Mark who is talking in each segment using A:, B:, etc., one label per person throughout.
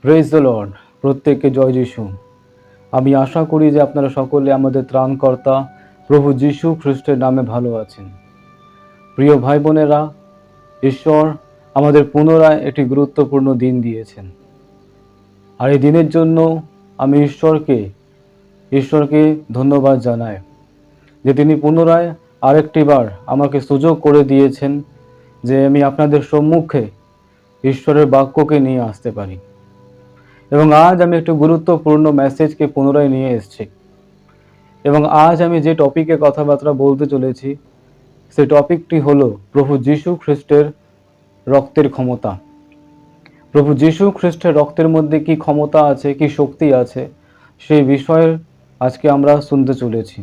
A: Praise the Lord. প্রত্যেককে জয় যিশু। আমি আশা করি যে আপনারা সকলে আমাদের ত্রাণকর্তা প্রভু যিশু খ্রিস্টের নামে ভালো আছেন। প্রিয় ভাই বোনেরা, ঈশ্বর আমাদের পুনরায় একটি গুরুত্বপূর্ণ দিন দিয়েছেন, আর এই দিনের জন্য আমি ঈশ্বরকে ধন্যবাদ জানাই যে তিনি পুনরায় আরেকটিবার আমাকে সুযোগ করে দিয়েছেন যে আমি আপনাদের সম্মুখে ঈশ্বরের বাক্যকে নিয়ে আসতে পারি। এবং আজ আমি একটু গুরুত্বপূর্ণ মেসেজকে পুনরায় নিয়ে এসেছি। এবং আজ আমি যে টপিকে কথাবার্তা বলতে চলেছি সেই টপিকটি হলো প্রভু যীশু খ্রিস্টের রক্তের ক্ষমতা। প্রভু যীশু খ্রিস্টের রক্তের মধ্যে কি ক্ষমতা আছে, কি শক্তি আছে, সেই বিষয়ে আজকে আমরা শুনতে চলেছি।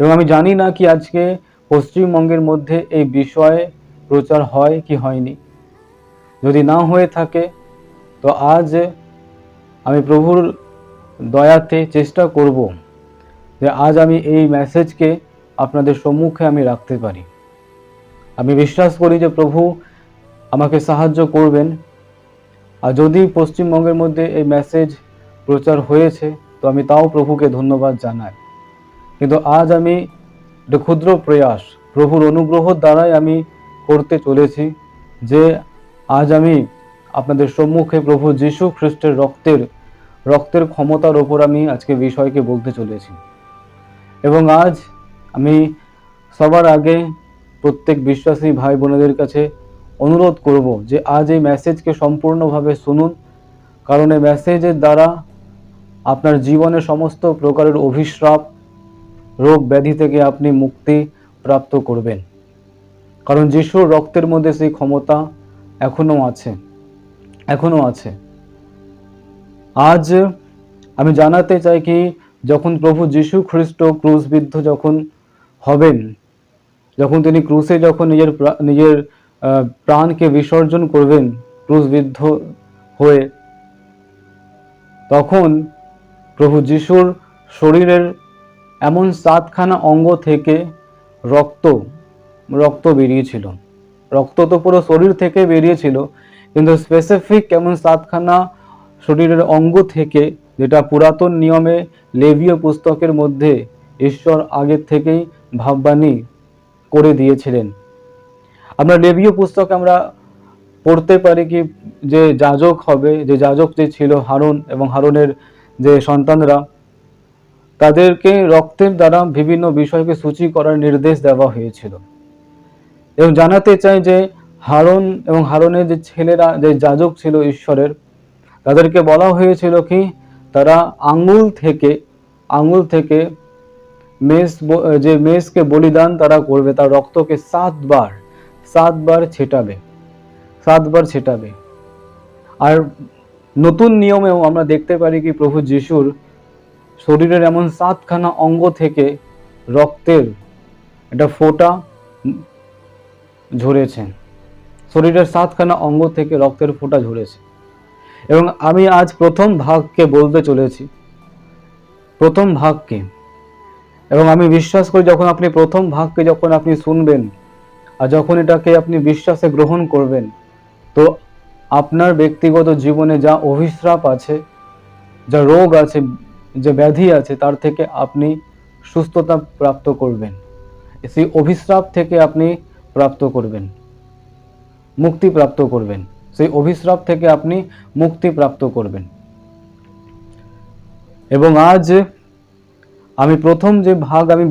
A: এবং আমি জানি না কি আজকে পশ্চিমবঙ্গের মধ্যে এই বিষয়ে প্রচার হয় কি হয়নি। যদি না হয়ে থাকে তো আজ আমি প্রভুর দয়াতে চেষ্টা করব যে আজ আমি এই মেসেজকে আপনাদের সম্মুখে আমি রাখতে পারি। আমি বিশ্বাস করি যে প্রভু আমাকে সাহায্য করবেন। আর যদি পশ্চিমবঙ্গের মধ্যে এই মেসেজ প্রচার হয়েছে তো আমি তাও প্রভুকে ধন্যবাদ জানাই। কিন্তু আজ আমি একটা ক্ষুদ্র প্রয়াস প্রভুর অনুগ্রহ দ্বারাই আমি করতে চলেছি যে আজ আমি আপনাদের সম্মুখে প্রভু যীশু খ্রিস্টের রক্তের ক্ষমতার ওপর আমি আজকে বিষয়কে বলতে চলেছি। এবং আজ আমি সবার আগে প্রত্যেক বিশ্বাসী ভাই বোনেদের কাছে অনুরোধ করব যে আজ এই মেসেজকে সম্পূর্ণভাবে শুনুন, কারণ এই মেসেজের দ্বারা আপনার জীবনে সমস্ত প্রকারের অভিশাপ, রোগ ব্যাধি থেকে আপনি মুক্তি প্রাপ্ত করবেন। কারণ যিশুর রক্তের মধ্যে সেই ক্ষমতা এখনো আছে। আজ আমি জানাতে চাই কি যখন প্রভু যীশু খ্রিস্ট ক্রুশবিদ্ধ যখন হবেন, যখন তিনি ক্রুশে যখন নিজের প্রাণকে বিসর্জন করবেন ক্রুশবিদ্ধ হয়ে, তখন প্রভু যিশুর শরীরের এমন 7খানা অঙ্গ থেকে রক্ত বেরিয়েছিল। রক্ত তো পুরো শরীর থেকে বেরিয়েছিল, কিন্তু স্পেসিফিক এমন 7খানা শরীরের অঙ্গ থেকে, যেটা পুরাতন নিয়মে লেবীয় পুস্তকের মধ্যে ঈশ্বর আগের থেকেই ভাববাণী করে দিয়েছিলেন। আমরা লেবীয় পুস্তকে আমরা পড়তে পারি কি যে যাজক যে ছিল হারুন এবং হারুনের যে সন্তানরা, তাদেরকে রক্তের দ্বারা বিভিন্ন বিষয়কে সূচি করার নির্দেশ দেওয়া হয়েছিল। এবং জানাতে চাই যে হারুন এবং হারুনের যে ছেলেরা যে যাজক ছিল ঈশ্বরের, তাদেরকে বলা হয়েছিল কি তারা আঙ্গুল থেকে মেষকে বলিদান তারা করবে, তার রক্তকে 7বার ছেটাবে। আর নতুন নিয়মেও আমরা দেখতে পারি কি প্রভু যিশুর শরীরের এমন 7খানা অঙ্গ থেকে রক্তের একটা ফোঁটা ঝরেছে। শরীরের 7খানা অঙ্গ থেকে রক্তের ফোঁটা ঝরেছে। এবং আমি আজ প্রথম ভাগকে বলতে চলেছি, এবং আমি বিশ্বাস করি যখন আপনি প্রথম ভাগকে যখন আপনি শুনবেন আর যখন এটাকে আপনি বিশ্বাসে গ্রহণ করবেন, তো আপনার ব্যক্তিগত জীবনে যা অভিশাপ আছে, যা রোগ আছে, যে ব্যাধি আছে, তার থেকে আপনি সুস্থতা প্রাপ্ত করবেন। সেই অভিশাপ থেকে আপনি মুক্তি প্রাপ্ত করবেন। সেই অভিশাপ থেকে আপনি মুক্তি প্রাপ্ত করবেন। এবং আজ আমি প্রথম যে ভাগ আমি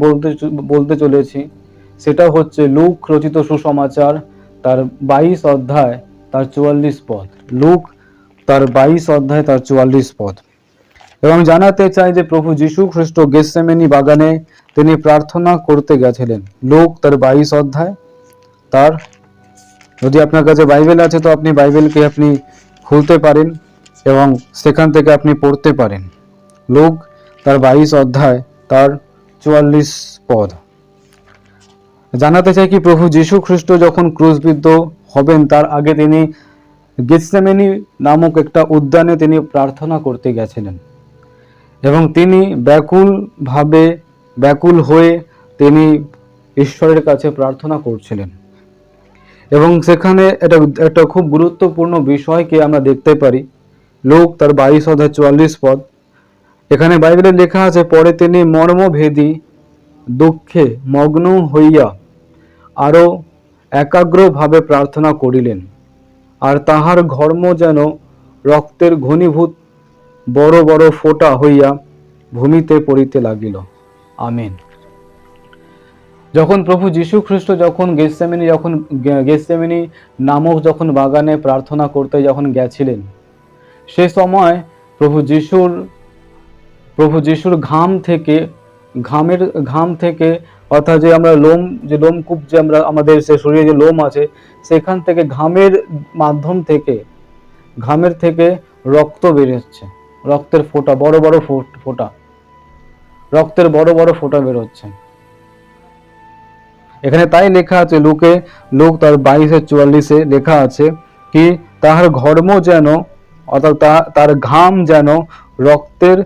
A: বলতে চলেছি সেটা হচ্ছে লুক রচিত সুসমাচার তার 22 অধ্যায় তার 44 পদ। লুক তার 22 অধ্যায় তার 44 পদ। এবং জানাতে চাই যে প্রভু যীশু খ্রিস্ট গেতসেমানি বাগানে তিনি প্রার্থনা করতে গেছিলেন। লুক তার 22 অধ্যায় তার, যদি আপনার কাছে বাইবেল আছে তো আপনি বাইবেলকে আপনি খুলতে পারেন এবং সেখান থেকে আপনি পড়তে পারেন। লুক তার 22 অধ্যায় তার 44 পদ। জানাতে চাই কি প্রভু যীশু খ্রিস্ট যখন ক্রুশবিদ্ধ হবেন তার আগে তিনি গেতসেমানি নামক একটা উদ্যানে তিনি প্রার্থনা করতে গেছিলেন। এবং তিনি ব্যাকুল হয়ে তিনি ঈশ্বরের কাছে প্রার্থনা করছিলেন। এবং সেখানে একটা খুব গুরুত্বপূর্ণ বিষয়কে আমরা দেখতে পারি লোক তার 22 অধ্যায় 44 পদ। এখানে বাইবেলে লেখা আছে, পরে তিনি মর্মভেদী দুঃখে মগ্ন হইয়া আরো একাগ্রভাবে প্রার্থনা করিলেন, আর তাহার ঘর্ম যেন রক্তের ঘনীভূত বড় বড় ফোঁটা হইয়া ভূমিতে পড়িতে লাগিল। আমেন। যখন প্রভু যীশু খ্রিস্ট যখন গেতসেমানি নামক যখন বাগানে প্রার্থনা করতে যখন গেছিলেন, সে সময় প্রভু যিশুর ঘাম থেকে অর্থাৎ যে আমরা লোমকূপ যে আমরা আমাদের সে শরীরে যে লোম আছে, সেখান থেকে ঘামের থেকে রক্ত বেরোচ্ছে, রক্তের ফোঁটা, বড় বড় ফোঁটা, রক্তের বড় বড় ফোঁটা বেরোচ্ছে। এখানে তাই লেখা আছে, লোক তার 22-44 লেখা আছে কি, তাহার ঘর্ম যেন অর্থাৎ তার ঘাম যেন রক্তের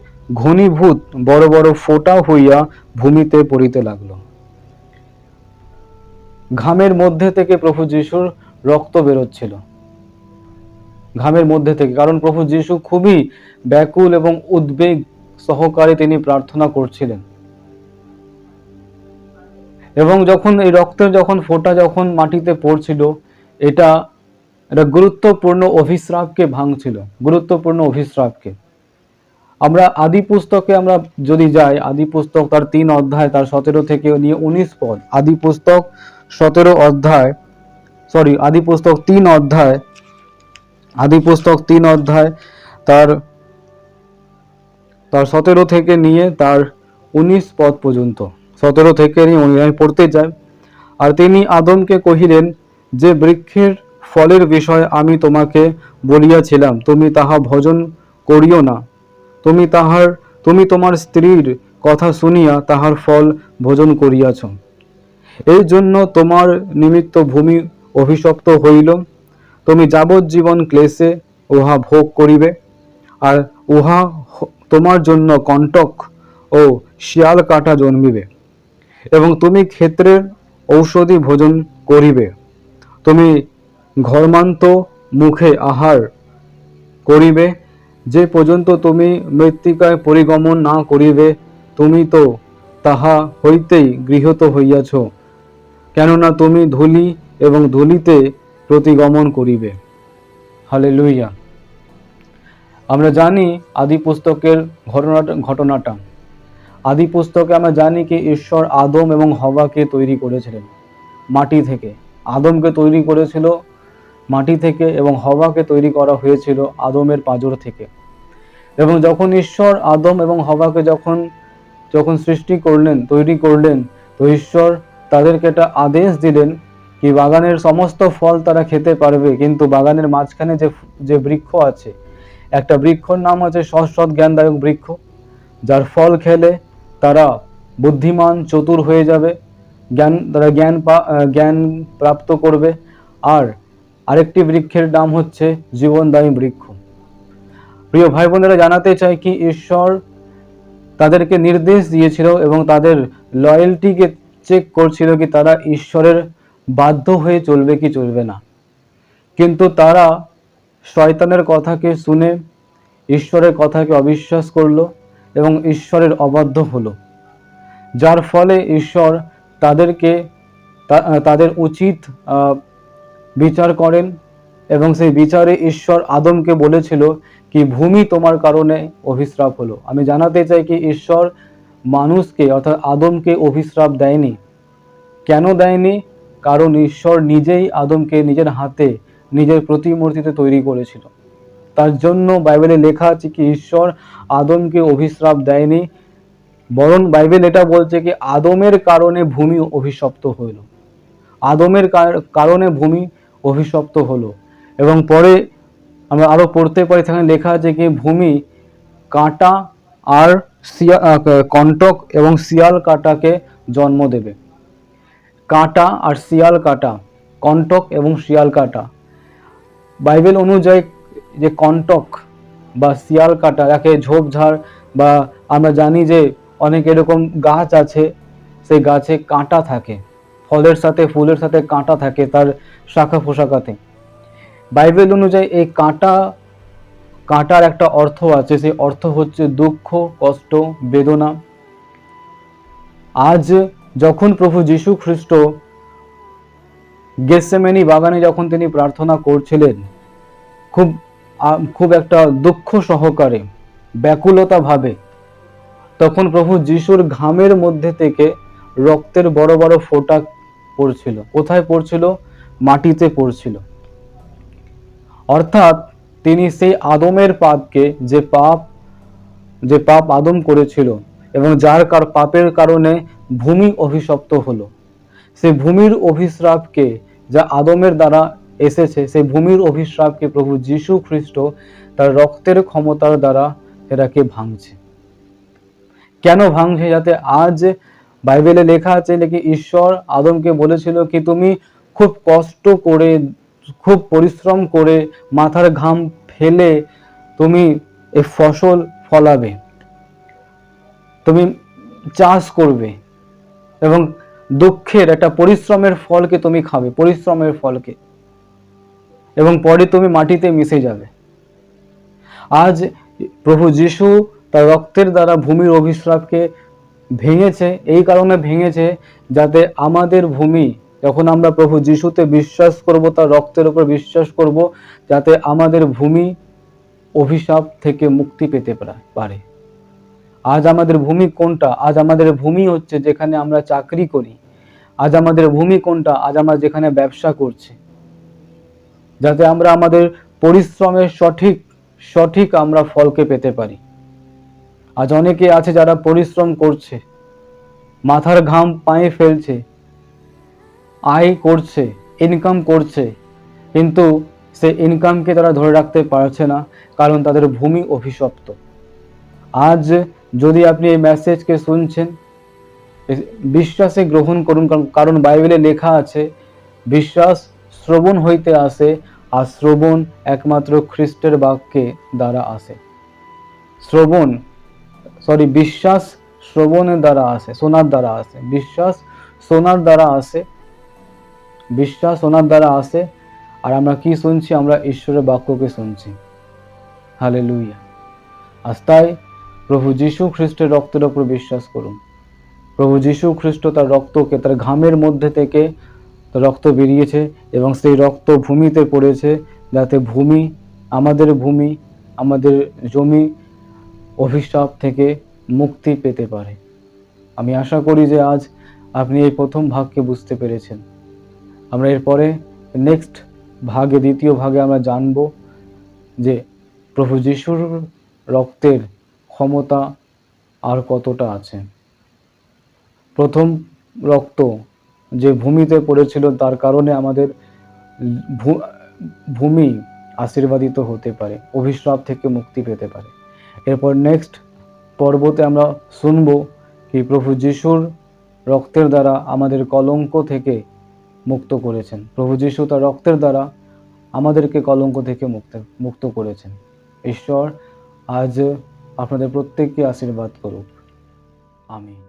A: ঘনীভূত বড় বড় ফোঁটা হইয়া ভূমিতে পড়িতে লাগলো। ঘামের মধ্যে থেকে প্রভু যিশুর রক্ত বেরোচ্ছিল, ঘামের মধ্যে থেকে, কারণ প্রভু যিশু খুবই ব্যাকুল এবং উদ্বেগ সহকারে তিনি প্রার্থনা করছিলেন। এবং যখন এই রক্তের ফোঁটা যখন মাটিতে পড়ছিল, এটা গুরুত্বপূর্ণ অভিশ্রাপকে ভাঙছিল, গুরুত্বপূর্ণ অভিশ্রাপকে। আমরা আদি পুস্তকে আমরা যদি যাই, আদি পুস্তক তার 3 অধ্যায় তার 17 থেকে নিয়ে 19 পদ, আদি পুস্তক 3 অধ্যায় তার 17 থেকে নিয়ে তার 19 পদ পর্যন্ত, 17 থেকে নিয়ে 19 আমি পড়তে যাই। আর তিনি আদমকে কহিলেন, যে বৃক্ষের ফলের বিষয়ে আমি তোমাকে বলিয়াছিলাম, তুমি তাহা ভোজন করিও না। তুমি তোমার স্ত্রীর কথা শুনিয়া তাহার ফল ভোজন করিয়াছ। এই জন্য তোমার নিমিত্ত ভূমি অভিশপ্ত হইল। তুমি যাবজ্জীবন ক্লেশে উহা ভোগ করিবে, আর উহা তোমার জন্য কণ্টক ও শিয়াল কাটা জন্মিবে। এবং তুমি ক্ষেত্রের ঔষধি ভোজন করিবে। তুমি ঘর্মান্ত মুখে আহার করিবে, যে পর্যন্ত তুমি মৃত্তিকায় পরিগমন না করিবে। তুমি তো তাহা হইতেই গৃহীত হইয়াছ, কেননা তুমি ধূলি এবং ধূলিতে প্রতিগমন করিবে। হালেলুয়া। আমরা জানি আদি পুস্তকের ঘটনাটা। আদি পুস্তকে আমরা জানি কি ঈশ্বর আদম এবং হওয়াকে তৈরি করেছিলেন মাটি থেকে। আদমকে তৈরি করেছিল মাটি থেকে এবং হওয়াকে তৈরি করা হয়েছিল আদমের পাঁজর থেকে। এবং যখন ঈশ্বর আদম এবং হওয়াকে যখন তৈরি করলেন, তো ঈশ্বর তাদেরকে একটা আদেশ দিলেন কি বাগানের সমস্ত ফল তারা খেতে পারবে, কিন্তু বাগানের মাঝখানে যে বৃক্ষ আছে, একটা বৃক্ষর নাম আছে সৎ জ্ঞানদায়ক বৃক্ষ, যার ফল খেলে তারা বুদ্ধিমান চতুর হয়ে যাবে, তারা জ্ঞান প্রাপ্ত করবে। আর আরেকটি বৃক্ষের নাম হচ্ছে জীবনদায়ী বৃক্ষ। প্রিয় ভাই বোনেরা, জানাতে চাই কি ঈশ্বর তাদেরকে নির্দেশ দিয়েছিল এবং তাদের লয়্যালটিকে চেক করছিল কি তারা ঈশ্বরের বাধ্য হয়ে চলবে কি চলবে না। কিন্তু তারা শয়তানের কথাকে শুনে ঈশ্বরের কথাকে অবিশ্বাস করলো এবং ঈশ্বরের অবাধ্য হলো, যার ফলে ঈশ্বর তাদের উচিত বিচার করেন। এবং সেই বিচারে ঈশ্বর আদমকে বলেছিল কি ভূমি তোমার কারণে অভিশ্রাপ হলো। আমি জানাতে চাই কি ঈশ্বর মানুষকে অর্থাৎ আদমকে অভিশ্রাপ দেয়নি। কেন দেয়নি? কারণ ঈশ্বর নিজেই আদমকে নিজের হাতে নিজের প্রতিমূর্তিতে তৈরি করেছিল। তার জন্য বাইবেলে লেখা আছে কি ঈশ্বর আদমকে অভিশ্রাপ দেয়নি, বরং বাইবেল এটা বলছে কি আদমের কারণে ভূমি অভিশপ্ত হইল, আদমের কারণে ভূমি অভিশপ্ত হলো। এবং পরে আমরা আরো পড়তে পারি, সেখানে লেখা আছে কি ভূমি কাঁটা আর কণ্টক এবং শিয়াল কাটাকে জন্ম দেবে। কাঁটা আর শিয়াল কাটা, কণ্টক এবং শিয়াল কাটা। বাইবেল অনুযায়ী যে কণ্টক বা শিয়াল কাটা, যাকে ঝোপঝাড় বা আমরা জানি যে অনেক এরকম গাছ আছে, সেই গাছে কাঁটা থাকে, ফলের সাথে ফুলের সাথে কাঁটা থাকে তার শাখা পোশাকাতে। বাইবেল অনুযায়ী এই কাঁটার একটা অর্থ আছে, সেই অর্থ হচ্ছে দুঃখ, কষ্ট, বেদনা। আজ যখন প্রভু যীশু খ্রিস্ট গেতসেমানি বাগানে যখন তিনি প্রার্থনা করছিলেন, খুব খুব একটা দুঃখ সহকারে, ব্যাকুলতা ভাবে, তখন প্রভু যীশুর ঘামের মধ্যে থেকে রক্তের বড় বড় ফোঁটা পড়ছিল। কোথায় পড়ছিল? মাটিতে পড়ছিল। অর্থাৎ তিনি সেই আদমের পাপকে, যে পাপ আদম করেছিল এবং যার পাপের কারণে ভূমি অভিশপ্ত হলো, সেই ভূমির অভিশ্রাপকে, যা আদমের দ্বারা এসেছে, সেই ভূমির অভিশ্রাপকে প্রভু যীশু খ্রিস্ট তার রক্তের ক্ষমতার দ্বারা এটাকে ভাঙছে। কেন ভাঙছে? যাতে আজ বাইবেলে লেখা আছে নাকি ঈশ্বর আদমকে বলেছিল কি তুমি খুব কষ্ট করে, খুব পরিশ্রম করে, মাথার ঘাম ফেলে তুমি এই ফসল ফলাবে, তুমি চাষ করবে এবং দুঃখের একটা পরিশ্রমের ফলকে তুমি খাবে, পরিশ্রমের ফলকে, এবং পরে তুমি মাটিতে মিশে যাবে। আজ প্রভু যীশু তার রক্তের দ্বারা ভূমির অভিশ্রাপকে ভেঙেছে। এই কারণে ভেঙেছে যাতে আমাদের ভূমি, যখন আমরা প্রভু যীশুতে বিশ্বাস করব, তার রক্তের উপর বিশ্বাস করব, যাতে আমাদের ভূমি অভিশাপ থেকে মুক্তি পেতে পারে। আজ আমাদের ভূমি কোনটা? আজ আমাদের ভূমি হচ্ছে যেখানে আমরা চাকরি করি। আজ আমাদের ভূমি কোনটা? আজ আমরা যেখানে ব্যবসা করছি, যাতে আমরা আমাদের পরিশ্রমের সঠিক আমরা ফলকে পেতে পারি। আজ অনেকে আছে যারা পরিশ্রম করছে, মাথার ঘাম পায়ে ফেলছে, আয় করছে, ইনকাম করছে, কিন্তু সে ইনকামকে তারা ধরে রাখতে পারছে না, কারণ তাদের ভূমি অভিশপ্ত। আজ যদি আপনি এই মেসেজকে শুনছেন, বিশ্বাসে গ্রহণ করুন, কারণ বাইবেলে লেখা আছে বিশ্বাস শ্রবণ হইতে আসে, আর শ্রবণ একমাত্র খ্রিস্টের বাক্যে দ্বারা আসে। বিশ্বাস শ্রবণের দ্বারা আসে, শোনার দ্বারা আসে। বিশ্বাস শোনার দ্বারা আসে, বিশ্বাস শোনার দ্বারা আসে। আর আমরা কি শুনছি? আমরা ঈশ্বরের বাক্যকে শুনছি। হালেলুয়া। আজ তাই প্রভু যীশু খ্রিস্টের রক্তের উপর বিশ্বাস করুন। প্রভু যীশু খ্রিস্ট তার রক্তকে, তার ঘামের মধ্যে থেকে রক্ত বেরিয়েছে এবং সেই রক্ত ভূমিতে পড়েছে, যাতে আমাদের জমি অভিশাপ থেকে মুক্তি পেতে পারে। আমি আশা করি যে আজ আপনি এই প্রথম ভাগকে বুঝতে পেরেছেন। আমরা এরপরে নেক্সট ভাগে, দ্বিতীয় ভাগে আমরা জানব যে প্রভু যীশুর রক্তের ক্ষমতা আর কতটা আছে। প্রথম রক্ত যে ভূমিতে পড়েছিল, তার কারণে আমাদের ভূমি আশীর্বাদিত হতে পারে, অভিশাপ থেকে মুক্তি পেতে পারে। এরপর নেক্সট পর্বতে আমরা শুনব কি প্রভু যীশুর রক্তের দ্বারা আমাদের কলঙ্ক থেকে মুক্ত করেছেন। প্রভু যীশু তার রক্তের দ্বারা আমাদেরকে কলঙ্ক থেকে মুক্ত করেছেন। ঈশ্বর আজ আপনাদের প্রত্যেককে আশীর্বাদ করুক। আমিন।